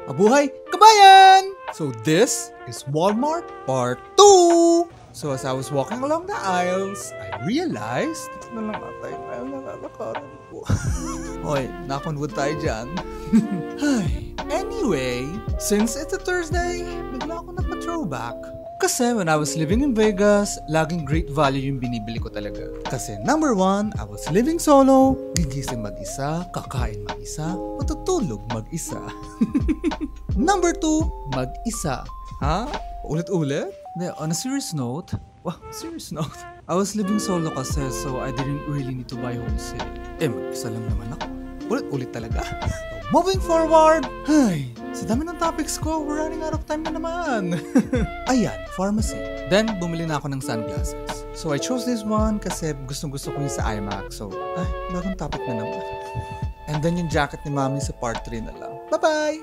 Mabuhay kabayan! So this is Walmart Part 2! So as I was walking along the aisles, I realized, ito na lang ata yung aisle na lalakaran ko. Hoy, knock on wood tayo dyan. Anyway, since it's a Thursday, bigla ako nagpa-throwback. Kasi when I was living in Vegas, laging great value yung binibili ko talaga. Kasi number 1, I was living solo, gigising mag-isa, kakain mag-isa, matutulog mag-isa. Number 2, mag-isa. Ha? Ulit-ulit? On a serious note, I was living solo kasi so I didn't really need to buy homesick. Mag-isa lang naman ako. Ulit-ulit talaga. Moving forward, sa dami ng topics ko, we're running out of time na naman. Ayan, pharmacy. Then, bumili na ako ng sunglasses. So, I chose this one kasi gustong-gusto ko yung sa IMAX. So, bagong topic na naman. And then yung jacket ni Mami sa part 3 na lang. Bye-bye!